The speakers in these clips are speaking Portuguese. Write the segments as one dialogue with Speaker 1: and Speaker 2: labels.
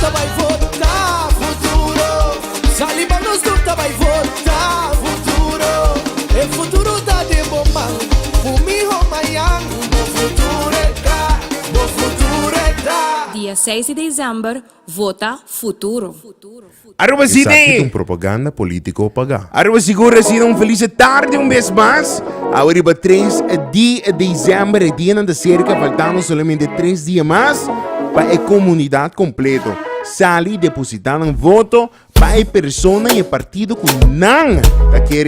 Speaker 1: nota vai votar futuro. Saliba nos nota vai votar futuro. E futuro tá de bomba. Fumi romayan. O futuro é da. O futuro é da.
Speaker 2: Dia 6 de dezembro, vota futuro.
Speaker 3: Arriba
Speaker 4: Exato,
Speaker 3: Sidi.
Speaker 4: um propaganda político pagar.
Speaker 3: Arriba segura assim um feliz tarde um vez mais. Arriba 3 de dezembro, dia de cerca, faltando somente 3 dias mais para a comunidade completa. Sali depositar um voto para a pessoa e o partido que não quer.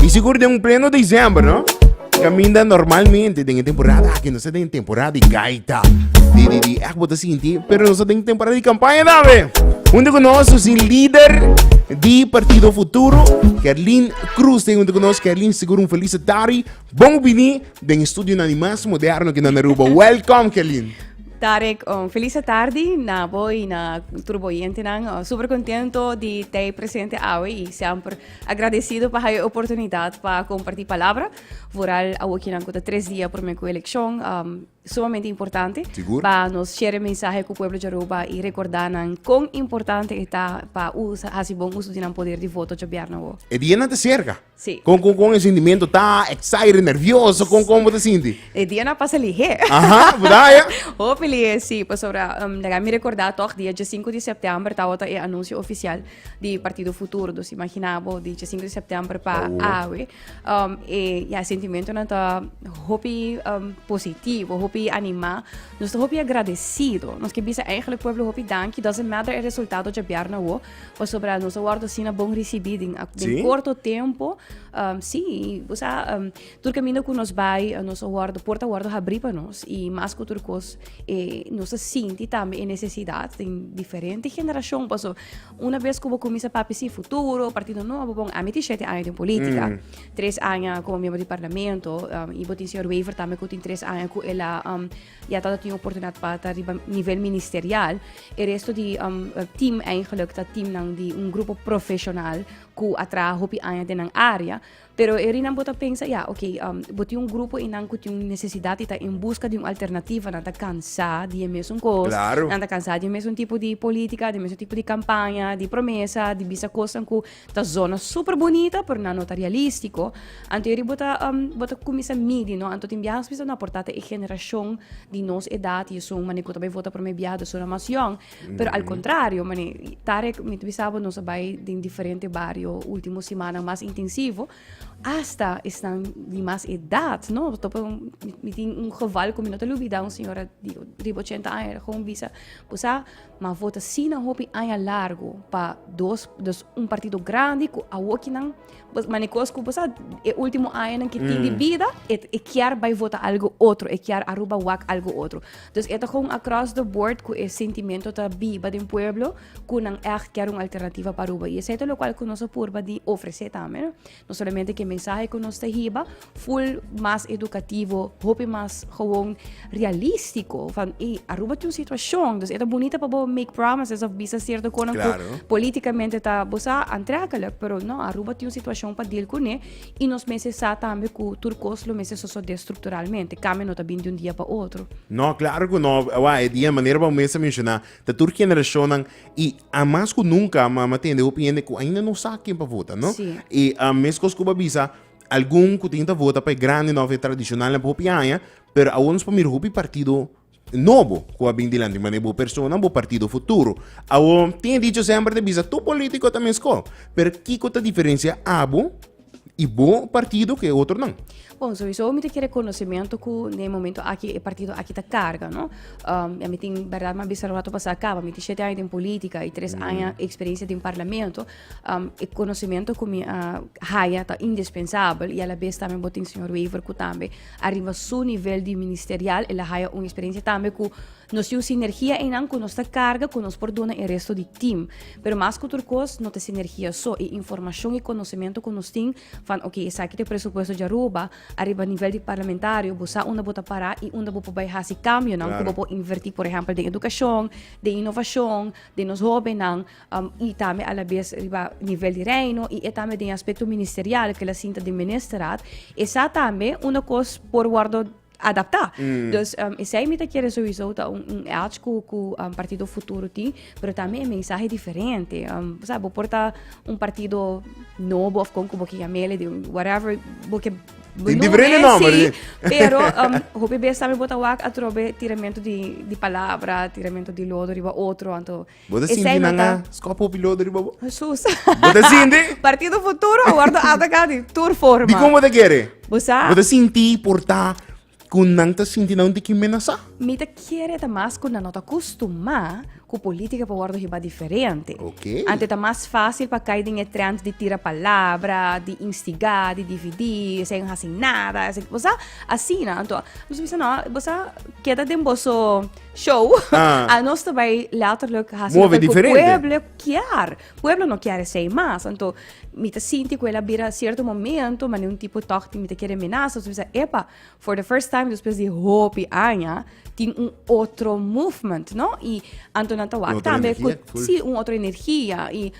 Speaker 3: E seguro de pleno dezembro, não? Caminha normalmente tem temporada que não se tem temporada de gaita. Vou sentir, pero não se tem temporada de campanha, dave. Onde conosco o líder do Partido Futuro, Kerlin Cruz, tem onde conosco Kerlin, seguro um feliz tarde. Bom vinir do estúdio mais moderno que na Aruba. Welcome, Kerlin.
Speaker 5: Tarek, feliz tarde na boy na turboyente nang super contento de ter presente hoje e sempre agradecido por a oportunidade para compartilhar palavra. Vooral aqui na 3 dias por minha eleição, sumamente importante para nos share mensagem com o povo de Aruba e recordar quão importante está para usar assim bom uso de poder de voto de governo.
Speaker 3: E dia não te cerca.
Speaker 5: Sim.
Speaker 3: Com o sentimento tá excited, nervioso, como te sente?
Speaker 5: E dia não passa ligeiro.
Speaker 3: Aham, verdade?
Speaker 5: Hopefully, sim. Pues sobra, me recordar toch, dia 5 de setembro, tá outra é anúncio oficial do Partido Futuro. Dos imaginava, dia 5 de setembro para AWE. E o sentimento não tá hopi positivo, hopi animar. Nós estamos hopi agradecido. Nós que bisa eigenlijk pueblo hopi dank. Doesn't matter o resultado de governo. Pues sobra, nós guardo sim bom recebido em curto tempo. Sim, você tudo caminho que nós vai, nós guardo porta guardo abrir para nós e mais que outras coisas, nós sente também a necessidade de diferente geração. Passou uma vez que eu comecei a pensar futuro, partido novo, bom, a mim 7 anos de política, 3 anos como membro do parlamento, e o senhor Weaver também que tem 3 anos que ela já tinha oportunidade para estar a nível ministerial. E o resto de team eigenlijk, dat team de grupo profissional que atrás hopi anos de área. Pero eu não bota pensa, botei grupo e não tem necessidade de estar em busca de uma alternativa, não está cansado de mesmo coisa,
Speaker 3: Claro.
Speaker 5: não está cansado de mesmo tipo de política, de mesmo tipo de campanha, de promessa, de visa coisa que está zona super bonita, pero não está realístico. Então eu bota começa a medir, não? Então tem viagens que na portada a geração de nossa idade, e são maneco também vota para me viado, são uma mação, pero al contrário, mane Tarek me bisabo nós vai em diferente barrio, último semana mais intensivo. Hasta estão de mais idade, não? Me tem geval como não te olvidar, uma senhora de 80 anos, com visa, mas vota sim na hopi anos largo para partido grande, que a aqui não, mas que o último ano que tem de vida, e quer vai votar algo outro, e quer Aruba wak algo outro. Então, é com across the board que o sentimento tá viva do pueblo, que não quer uma alternativa para Aruba. E isso é o qual que nós purba de oferecer também, não somente que mensagem que nós temos, full mais educativo, hope mais gewoon realístico, van Aruba tem uma situação, então é bonita para make promises of bisa certo com
Speaker 3: Claro.
Speaker 5: politicamente tá bosa aantrekkelijk, pero não, Aruba tem uma situação para deal com né, e nós meses também que turcos lo meses só estruturalmente, cambia não tá bem de dia para outro.
Speaker 3: Não, claro que não. É de maneira para me mencionar, da tua geração e a mais que nunca, mas tem de opinião que ainda não sabe quem para votar, não?
Speaker 5: Sim.
Speaker 3: E a mesma coisa que eu bisa, algum que tenta votar para grande nova tradicional na popianha, pero a uns para mim o partido novo, que bem dilante, mas boa pessoa, boa partido futuro. Eu tenho dito sempre de bisa, tu político também escolhe, pero que a diferença abo e bom partido que outro não.
Speaker 5: Bom, sowieso moet ik reconhecimento que no momento aqui o partido aqui está carga, não? Eu tenho verdade mas bisa rato passar acaba, me 7 anos em política e 3 anos experiência em parlamento, o conhecimento que me haya está indispensável e ela vez também botem o senhor Weaver que também arriba seu nível de ministerial, ela haya uma experiência também que nós temos sinergia em não que nós está carga, que nós perdona o resto do time, pero mais que outra coisa, não tem sinergia só e informação e conhecimento que nós temos, van ok, essa aqui é o pressuposto de Aruba, arriba a nível de parlamentário, você onde bota parar e onde bota vai fazer cambio, não? Claro. Que bota invertir, por exemplo, de educação, de inovação, de nos jovens, não? E também a la vez arriba nível de reino e também de aspecto ministerial que ela sinta de ministerado, essa também uma coisa por guardo adaptar. Dus zij me quiere sowieso elch com partido futuro ti, pero também é mensagem diferente. Sabe, porta partido novo of com que chamele de whatever, porque
Speaker 3: Tem diferente nome,
Speaker 5: pero hope bem sabe botar wak atrobe tiramento de palavra, tiramento de lodo riba outro, anto.
Speaker 3: Bota sindi na nga, skopo piloto rin ba?
Speaker 5: Jesus.
Speaker 3: Bota sindi?
Speaker 5: Partido futuro, guarda atacar de tour forma.
Speaker 3: Di como te quiere?
Speaker 5: Bosa?
Speaker 3: Bota sinti porta kung nang ta sinti na hindi kimenasa.
Speaker 5: Mita quiere ta mais quando não tá acostumar com política para guardar riba diferente.
Speaker 3: Ok.
Speaker 5: Ante tá mais fácil para cair em trend de tirar palavra, de instigar, de dividir, sem assim nada, assim, você assim, não, então, você não, você queda de bosso show, a nós também letterlijk assim,
Speaker 3: Move diferente.
Speaker 5: pueblo não quer ser mais, então, mita sinti que ela vira certo momento, mas um tipo toque mita quer ameaça, você epa, for the first time depois de hope anya, tem outro movement, não? E anto natawag também sim, outra energia e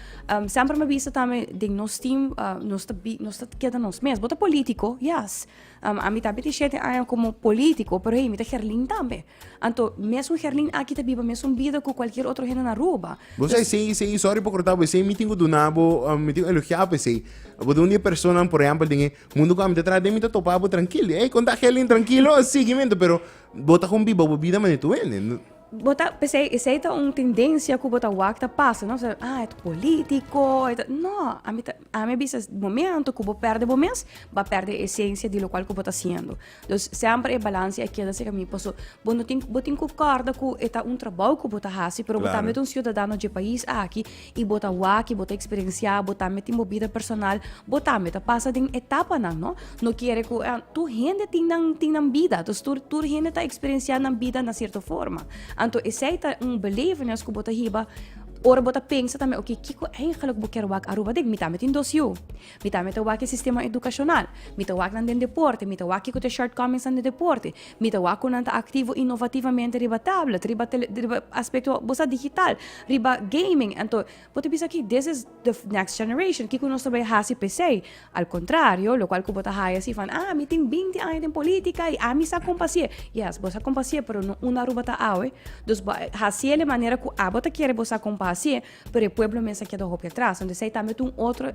Speaker 5: sempre me vista também de nós team nós queda nós mesmos, bota político, yes. A mim também te como político, pero aí me Herlin também. Anto mesmo Herlin aqui tá viva mesmo vida com qualquer outro gente na rua.
Speaker 3: Você sei sorry por cortar, você meeting ko dunabo, meeting elogiar você. Bodo uma pessoa, por exemplo, dinge mundo ko amte trade mita topabo tranquilo. Conta Herlin tranquilo, seguimento, pero bota com viva vida maneto, né?
Speaker 5: Bota, pensei, essa é uma tendência que bota o que passa, não? É político, não, a mim bisa momento que você perde momentos, vai perder a essência de lo qual que você está fazendo. Então, sempre é balance aqui, assim que mim posso, você tem que concordar que é trabalho que você está fazendo, mas você também é cidadão de país aqui, e você aqui, você experienciar, você também tem vida personal, você também passa de etapa, não? Não quer que tu gente tem vida, então tu gente está experienciando a vida na certa forma. Então, esse é believing que você hiba, ora você pensa também, ok, que eigenlijk você quer wak aruba dig, mita metin dosyo, mita meta wak sistema educacional, mita wak nan den deporte, mita wak ko te shortcomings nan deporte, mita wak ko nanta aktivo inovativamente riba tablet, riba aspecto bosa digital, riba gaming. Então, você pensa que this is the next generation, que nós também hasi PC, al contrario, lo qual ko bota haya si fan, mitin 20 anos em política e mi sa compasie, yes, bosa compasie, pero no una ruba ta awe, dos hasi ele maneira que bota quiere bosa compasie, pero o pueblo mesmo queda hope atrás, onde sei também outro,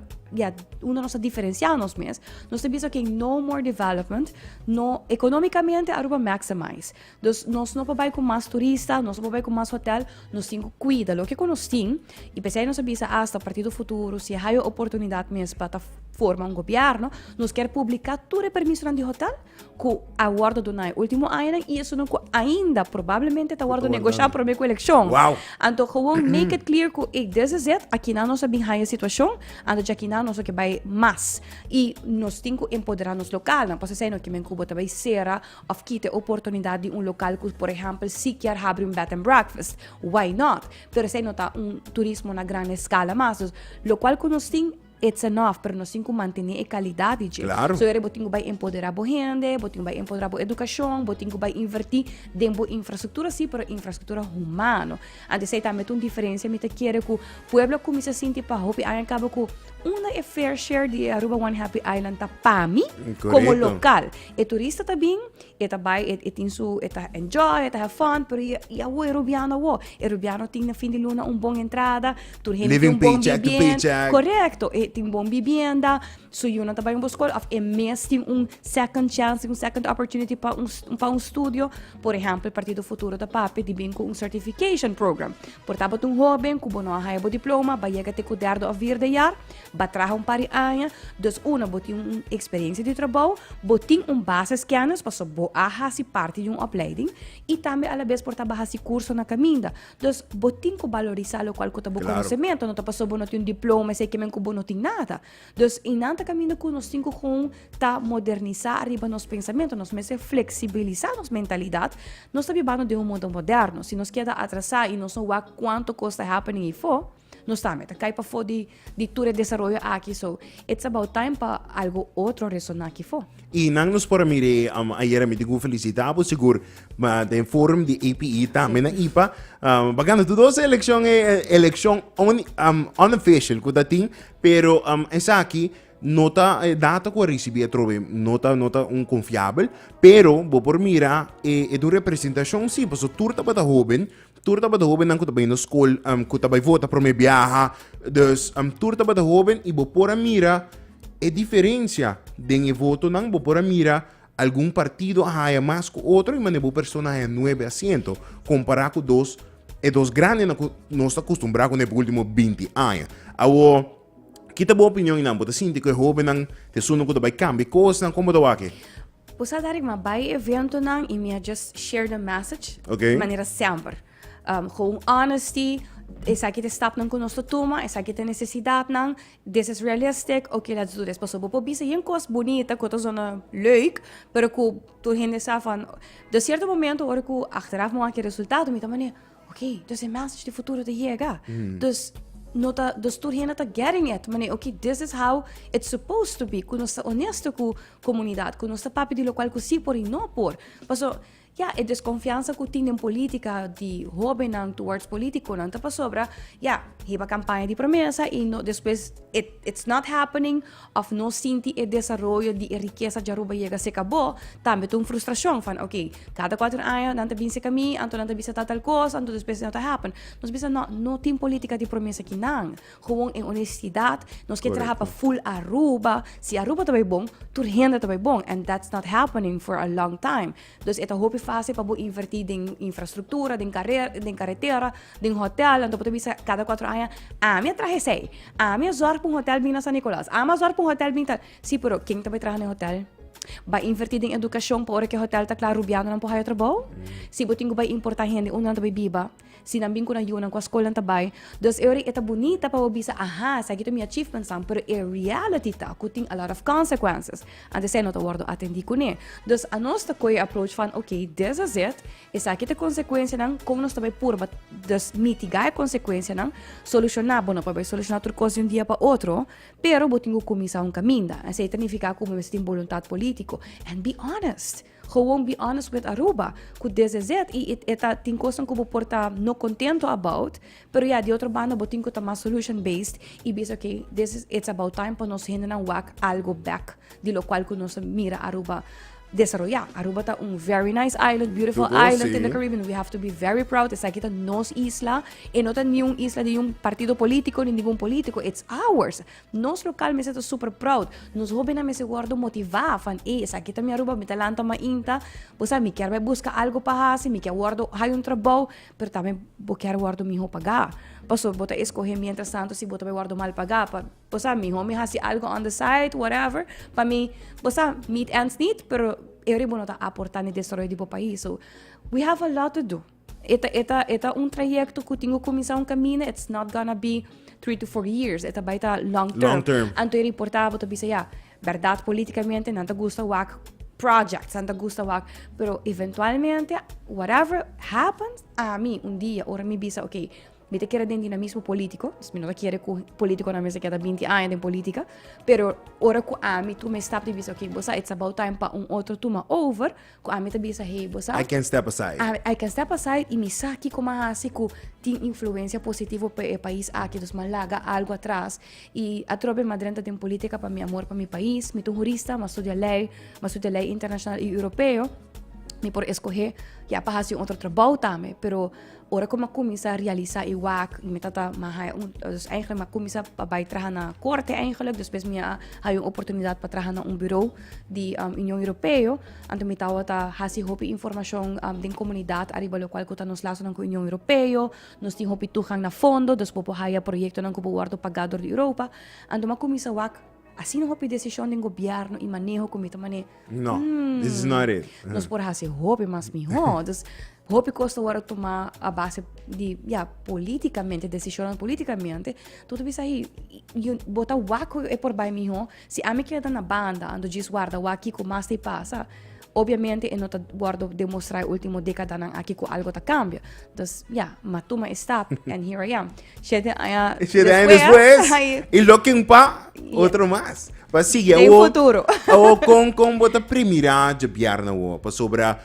Speaker 5: uma nossa diferencial nós mesmos, nós temos que no more development, no economicamente Aruba maximize. Dus nós não vai com mais turista, nós não vai com mais hotel, nós temos que cuidar o que nós temos, e pensei nós avisa hasta partido futuro, se há oportunidade mesmo para formar governo, nós quer publicar tudo permisso de hotel, que aguardo do último ano, e isso não ainda provavelmente está aguardo negociar para a eleição.
Speaker 3: Wow.
Speaker 5: Então, gewoon make it clear que this is it, aqui na nossa bem a situação, então aqui na nossa que vai mais, e nós temos que empoderar nos local, não posso dizer que em Cuba também será, of que ter oportunidade de local que, por exemplo, se quer abrir bed and breakfast, why not? Pero se não está turismo na grande escala, mas lo qual que nós temos it's enough, pero nós temos que manter a qualidade.
Speaker 3: Claro.
Speaker 5: So, você tem que empoderar a gente, você tem que empoderar a educação, você tem que investir em infraestrutura, sim, pero infraestrutura humana. Antes, você também tem uma diferença, me quer que o pueblo começa a sentir para Hopi Island, acaba que uma fair share de Aruba One Happy Island tá para mim, como local. E turista também, e também, e tem su, e tá enjoy, e tá have fun, pero e o Erubiano, Erubiano tem na fim de luna boa entrada,
Speaker 3: living paycheck to paycheck.
Speaker 5: Correcto. Tem bom vivienda, so yun ang tabayong boskol of MS tem second chance, second opportunity pa studio. Por exemplo, o Partido Futuro da PAPE di bin ko certification program. Portaba tung joven, kubo no haya bo diploma, bayega te kuderdo a vir de jaar, batraha pari anya, dus una boting experiência de trabalho, boting bases kennis, paso bo aha si parte de opleiding, e também a la vez portaba hasi curso na caminda. Dus boting ko valorizar lo qual ko tabo conhecimento, no tapaso bo no tin diploma, sei que men kubo no tin nada. Dus inanta caminho que nós temos que modernizar arriba nos pensamentos, nós mesmos flexibilizar nos mentalidade, nós estamos vivendo de mundo moderno. Se nós queda atrasar e nós não vemos quanto costa happening e for, nós estamos cai para fora de todo o desenvolvimento aqui. So, it's about time para algo outro ressonar aqui for.
Speaker 3: E não nos por mire ayer me digo felicitado seguro de forum de APE também na IPA bagando tudo essa eleição unofficial que da tem pero essa aqui nota data que recebi trove nota confiável, pero vou por mira é de representação sim, porque turta para jovem não que também na escola, que também vota para me viajar, dus turta para jovem e vou por mira é diferença de voto não vou por mira algum partido haya mais que outro e maneira personagem 9 asientos comparado com dos grandes que nós acostumbrados nos últimos 20 anos. Agora, kita boa opinião não, porque sinto que jovem não te suno que vai cambiar coisas não como do aqui.
Speaker 5: Pusa dari mabay evento nang imi just share the message.
Speaker 3: Okay.
Speaker 5: De maneira sempre. Gewoon honesty. Esa kita stap nang kunos to tuma, esa kita necessidade nang, this is realistic, okay, let's do this. Paso bopo bisa yung coisa bonita, que zona leuk, pero que tu gente sabe van, de certo momento, ora que achteraf mo aquele resultado, me tamane, okay, dus een message de futuro te chega. Dus nota the story not getting it. Mane, okay, this is how it's supposed to be. Kuno sa honesto ku comunidade, kuno sa papi di local ku si por e no por. Paso, é desconfiança que tem em política de jovem towards político não tá sobra hiba campanha de promessa e no, depois it's not happening of no sinti e desarrollo de riqueza de aruba chega se acabou também tem frustração fan okay cada 4 anos não tá bem se caminho anto não tá bisa tal coisa anto depois não tá happen nós bisa no tem política de promessa que não gewoon em honestidade nós que trabalha para full Aruba se Aruba tá bem bom tur renda tá bem bom and that's not happening for a long time dus eta hope fase para invertir em infraestrutura, em carretera, em hotel, então pode bisa cada 4 anos, minha traje sei, minha zor para hotel bem na San Nicolás, minha zor para hotel bem tal. Sim, pero quem também trabalha no hotel? Vai invertir em educação para que o hotel tá claro rubiano não pode trabalho? Se botinho vai importar gente, não também biba. Se nambing ko na yun ang escola tabay, dos eri eta bonita pa bisa sa gito mi achievement sam, pero reality ta kuting a lot of consequences. Ante se no tawardo atendi ko ne. Dos anos ta koy approach fan okay, this is it. Isa kita konsekwensya nang kung nos tabay purba dos mitigar konsekwensya nang solucionar bono pa bay solucionar tur cosa un dia pa otro, pero botingo kumisa un caminda. Asa significa como mes tin voluntad político and be honest. Gewoon be honest with Aruba. Kung desezet, eta ting kosang ko porta no contento about, pero de outro banda boting ko ta mas solution-based, ibig okay, it's about time pa nos hindi ng wak algo back, di lo cual ko nos mira Aruba desarrollar. Aruba ta very nice island, beautiful island in the Caribbean. We have to be very proud. Esa kita nos isla, e no tan yung isla de yung partido político ni ningún político. It's ours. Nos local me siento super proud. Nos joven na me se guardo motivar fan esa kita mi Aruba mi talanta mainta. Bosa mi quer busca algo pa hasi, mi quer guardo hay un trabaho, pero também bo quer guardo mi ho pagar. Paso bota escoger mientras tanto si bota me guardo mal pagar pa bosa mi ho mi hasi algo on the side, whatever. Pa mi bosa meet ends meet, pero eri mo nota aportar ni desarrollo di país. So we have a lot to do. Eta un trayecto que tengo começar un camino. It's not gonna be 3 to 4 years. Eta baita long term. Anto eri portava to bisa verdad politicamente não te gusta wak projects, não te gusta wak, pero eventualmente whatever happens, a mí un día ora mi bisa okay. Mi te quiere dentro dinamismo político, mi no te quiere político na mesa que da 20 anos em política, pero ora ku ami tu me stop de bisa okay, bosa it's about time pa un outro tuma over, ku ami te bisa hey bosa.
Speaker 3: I can step aside.
Speaker 5: I can step aside e mi saki como hasi ku tin influência positivo pa e país aqui dos malaga algo atrás e atrobe madrenta de política pa mi amor pa mi país, mi tu jurista, mas studia lei internacional e europeu. Mi por escoger para fazer outro trabalho também, pero ora como começa a realizar iwak, mi tata mahay dus eigenlijk maar começa pa bij trahan na korte eigenlijk, dus best minha hay een oportunidade para trahan na bureau di União Europeu, anto mi tawa ta hasi hopi informação din comunidade arriba lo qual kuta nos laso ng União Europeu, nos tin hopi tuhang na fondo, dus popo haya proyecto ng kubuwardo pagador di Europa, anto ma começa wak assim não houve decisão do governo e manejo como também
Speaker 3: no, this is not it.
Speaker 5: Nós por assim houve mas melhor, dus houve costa agora tomar a base de politicamente decisão politicamente, tudo isso aí botar o waco é por baixo melhor, se a mim queda na banda ando diz guarda o aqui com mais te passa. Obviamente, eu não guardo demonstrar o último década nang aqui com algo ta cambia. Dus, matuma stop, and here I am. 7 anos
Speaker 3: después, y looking pa, outro mais. Mas sigue,
Speaker 5: tem futuro.
Speaker 3: com bota primeira de bierna, pa sobra,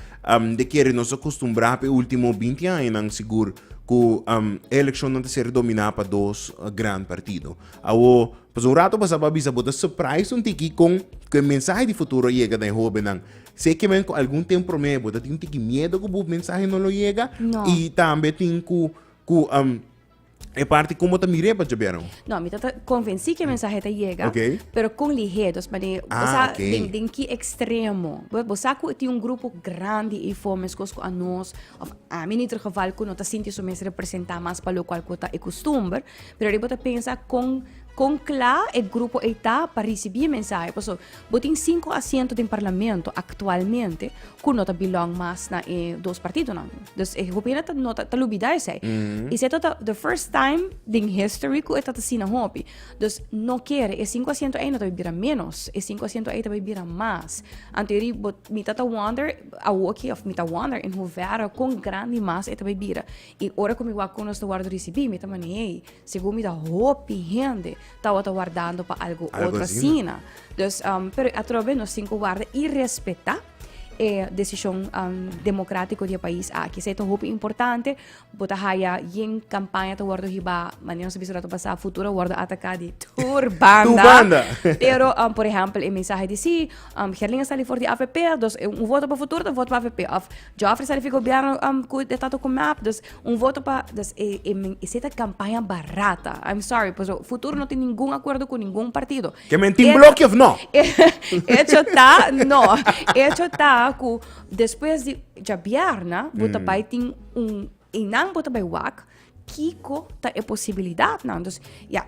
Speaker 3: de que nós acostumbrar pe último 20 anos, nang seguro, que a eleição não ser dominada para dois grandes partidos. Awo, pas um rato passa para bisa bota surprise um tiki com que mensagem de futuro chega da jovem não. Sei que men com algum tempo promete, bota tem tiki medo que o mensagem não chega e também tem que é parte como tá mire para jaberam.
Speaker 5: Não, me tá convenci que a mensagem tá chega,
Speaker 3: Ok.
Speaker 5: pero com ligeiros, mas
Speaker 3: ok.
Speaker 5: tem que extremo. Você tem um grupo grande e fome com a nós, a mim em geval que não tá sentindo so mes representar mais para o qual que tá é costume, pero ele bota pensa com claro o grupo está para receber mensagem. Por isso, tem 5 assentos no parlamento atualmente que não belong mais na dois partidos. Então, o governo não está lubida isso. E se é the first time in history que está assim na hopi. Então, não quer, 5 assentos aí não vai virar menos, 5 assentos aí vai virar mais. Então, me está wonder, a walkie of me está wonder em hoeverre com grande mais vai virar. E ora como eu com nós guardo receber, me está manei, segundo me está hopi gente. Estava guardando para algo outra cena. Então, pero atrove nós temos que guardar e respeitar a decisão democrática do país aqui. Isso é muito importante. Bota haya em campanha to guardo hiba, maneira se bisura to passar futuro guardo atacar de turbanda. Pero por exemplo, a mensagem de si, Gerlinga está ali for de AFP, dus voto para futuro, voto para AFP. Of Joffrey está ali for governo de tato com map, dus voto para, dus essa campanha barata. I'm sorry, pois o futuro não tem nenhum acordo com nenhum partido.
Speaker 3: Que mentir bloque ou não?
Speaker 5: Hecho tá, não. Hecho tá que depois de Jabiarna, bota pai tem inang bota pai wak, Kiko tá é possibilidade não, então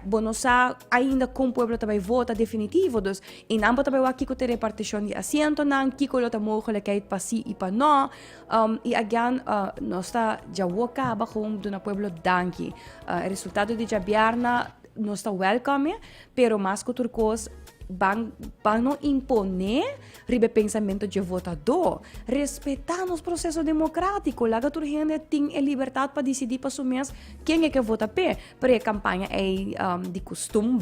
Speaker 5: bonosa ainda com o povo também vota definitivo, então inang bota pai wak Kiko ter repartição de assento não, Kiko lo tá mogelijk para si e para não, e again nós tá já acaba com do na pueblo danki, resultado de Jabiarna nós tá welcome, pero mais que turcos para não imponer o pensamento de votador, respeitar os processos democráticos, lá que a gente tem a liberdade para decidir para assumir quem é que vota para a campanha é de costume,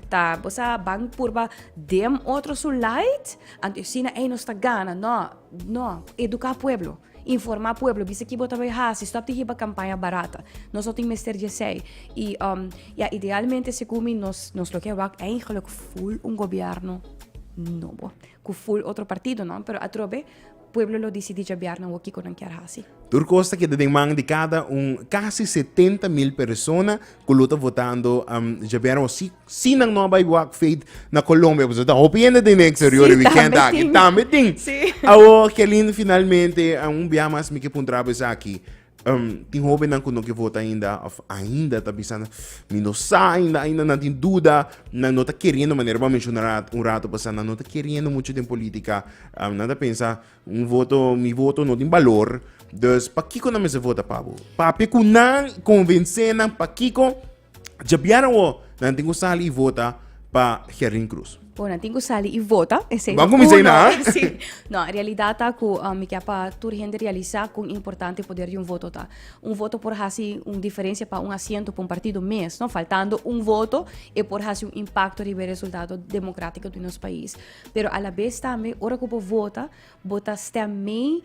Speaker 5: tá? Você vai por dem outro sulait, antes se não é nos tá gana, não, educar o povo. Informar o povo, bisa que bota vai hasi, stop de riba campanha barata. Nós só tem Mr. Jessay. E idealmente se como nós lo que é eigenlijk full governo novo, com full outro partido, não? Pero atrobe pueblo lo decide jabiar na aqui com não quer hasi.
Speaker 3: Turcosta que tem mang de cada quase 70,000 pessoas que luta votando jabiar se não não vai work feito na Colômbia, você tá opiniando de exterior weekend aqui, também tem.
Speaker 5: Sim.
Speaker 3: Que lindo finalmente via mais me que puntraba aqui. Tem jovem não que vota ainda tá pensando, ainda não tem dúvida, não tá querendo maneira, vamos mencionar rato passando, não tá querendo muito de política, nada pensa, meu voto não tem valor, dus para que não me se vota Pablo? Para que não convencer não para que já vieram não tem que sair e vota para Gerlin Cruz.
Speaker 5: Bueno, tenho sali e vota.
Speaker 3: Vamos começar na?
Speaker 5: Sim. Não, a realidade tá que me quer para toda gente realizar com importante poder de voto tá. Voto por fazer diferença para assento para partido mês, não faltando voto e por fazer impacto de resultado democrático do nosso país. Pero a la vez também, hora que vota também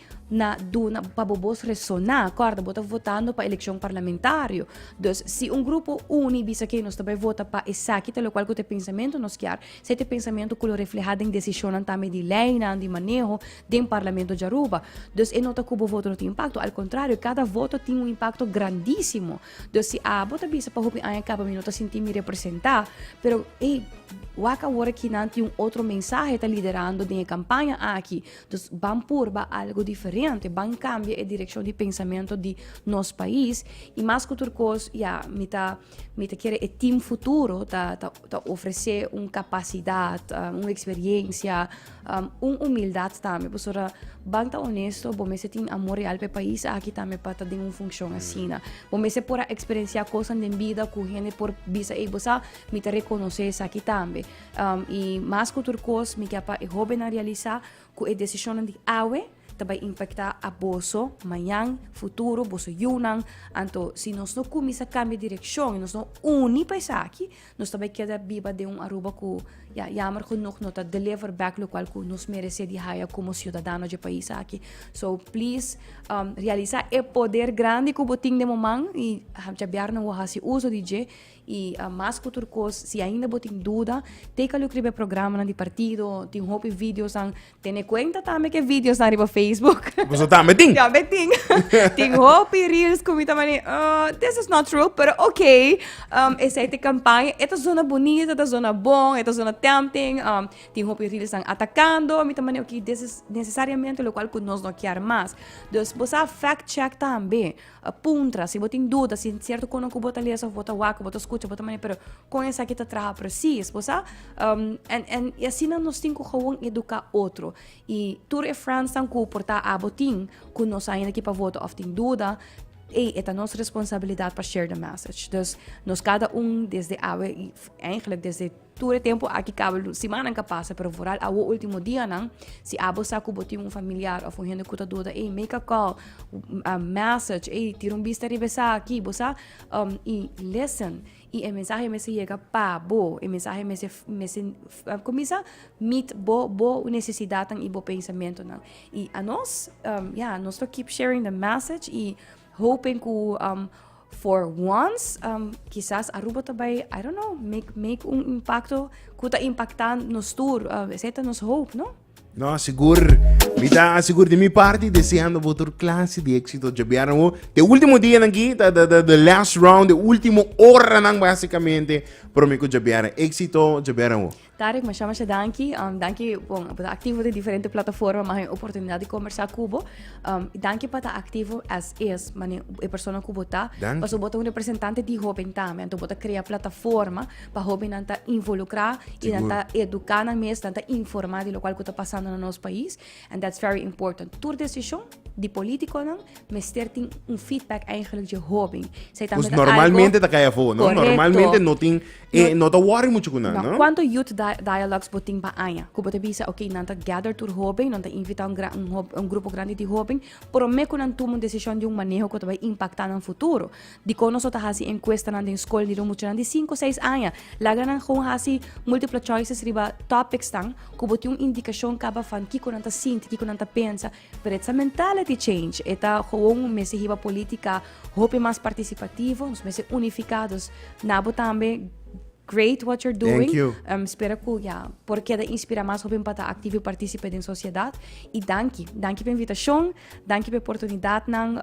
Speaker 5: para bobos ressonar, acorda? Bota votando para eleição parlamentária. Então, se grupo uni bisa que nós também vota para essa que lo qual que te pensamento nos quer, se te pensamento que lo reflejado em decisão também de lei, de manejo, do parlamento de Aruba. Então, eu não tá que o voto não tem impacto, ao contrário, cada voto tem impacto grandíssimo. Então, se bota bisa para hopi acaba me não tá sentir me representar, pero waka hora que não tem outro mensagem tá liderando de campanha aqui. Então, vão por algo diferente, vão cambiar a direção de pensamento de nosso país e mais que turcos, me tá querer o time futuro tá oferecer capacidade, uma experiência, humildade também. Por isso, bem tá honesto, bom se tem amor real para o país aqui também para ter uma função assim. Bom se por experienciar coisas na vida que gente por bisa você me te reconhecer aqui também. E mais que turcos, me quer para jovem realizar que a decisão de também impactar a boso, amanhã, futuro, boso yunang, anto se nós não começar a cambiar de direção, nós não unir para isso aqui, nós também queda biba de Aruba que jammer genoeg nota deliver back lo qual que nos merece de haya como ciudadano de país aqui. So please realizar o poder grande que boting de momento e já biarna o hasi uso de e mais cultura coisa se ainda boting dúvida take a look ribe programa de partido tem hope vídeos ang tem conta também que vídeos na riba Facebook
Speaker 3: Você tá meting?
Speaker 5: ja beting tem hope reels como também this is not true pero okay essa campanha esta zona bonita esta zona bom esta zona tempting tem hope reels ang atacando mi também okay this is necessariamente lo qual que nós não quer mais dus você fact check também puntra se boting dúvida se certo quando que bota lesa bota waka bota escuta bota maneira pero com essa que tá trabalha preciso você e assim nós temos que gewoon educar outro e tour e France tão que portar a botin que nós ainda aqui para votar of tem dúvida é a nossa responsabilidade para share the message dus nós cada desde e eigenlijk desde todo tempo aqui cabe semana que passa pero vooral ao último dia não se abo saco botin familiar ou gente que tá dúvida make a call a message tira vista revesa aqui bosa e listen e o mensaje me chega pa bo o mensaje me começa meet bo necessidade e bo pensamento não e a nós nós to keep sharing the message e hoping que for once, quizás Aruba também, I don't know, make impacto que está impactando nos tour, essa nos hope, não?
Speaker 3: No, seguro. Me está seguro de minha parte, desejando outra classe de éxito. Já vieram o último dia aqui, the last round, o último hora, basicamente. Para mim, já vieram éxito, já vieram.
Speaker 5: Tarek, me chama Danki. Danki, bom, está ativo de diferentes plataformas, mas tem oportunidade de conversar com Cubo. Danki para estar ativo as mas a pessoa que está, mas o bota representante de jovem também, então bota criar plataforma para jovem não involucrar e não educar na mesa, não informar de lo qual está passando no nosso país, and that's very important. Toda decisão de político não, mas ter feedback eigenlijk de jovem.
Speaker 3: Pues normalmente está caia fo, não? Normalmente não tem, não está worry muito com nada, não?
Speaker 5: Quanto youth dialogues boting ba aya, kubo te bisa okay nanta gather tur jovem, nanta invita grupo grande de jovem, pero me kunan tumo decisão de manejo que vai impactar no futuro. De kono so ta hasi encuesta na den school ni mucho de 5 6 aya. Laga nan kung hasi multiple choices riba topics tang, kubo ti indikasyon ka ba fan ki kunanta sinti, ki kunanta pensa, pero it's a mentality change. Eta gewoon mesi hiba politika, hope mais participativo, nos mesi unificados, nabo tambe great what you're doing.
Speaker 3: Thank you.
Speaker 5: Espero que porque da inspira mais jovem para estar ativo e participar da sociedade. E danke pela invitação, danke pela oportunidade nang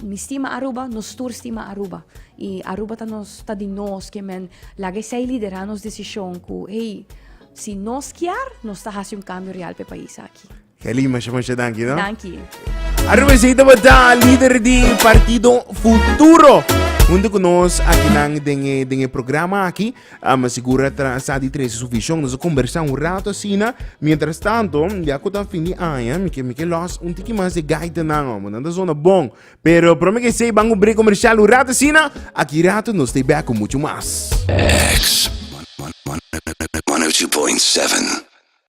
Speaker 5: me estima Aruba, nos tour estima Aruba. E Aruba tá de nós que men lagi sei liderar nos decisão que hey, se nós quer, nós tá fazendo cambio real para o país aqui.
Speaker 3: Kelly, chama danke, não?
Speaker 5: Danke.
Speaker 3: Aruba seita bata líder de Partido Futuro. Junto conosco aqui no programa aqui, segura sa di três suficiente, nós conversamos rato assim, mientras tanto, já que tá fim de ano, me lost tiki mais de guide não, mano, na zona bom, pero para mim que sei, vamos break comercial o rato assim, aqui rato nós te back com muito mais.
Speaker 6: X 102.7.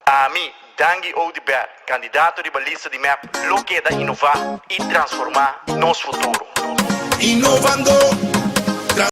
Speaker 7: Ami, Dangi Odibert, candidato di balista di MAP, lo che da innovare e trasformare il nostro futuro.
Speaker 1: Innovando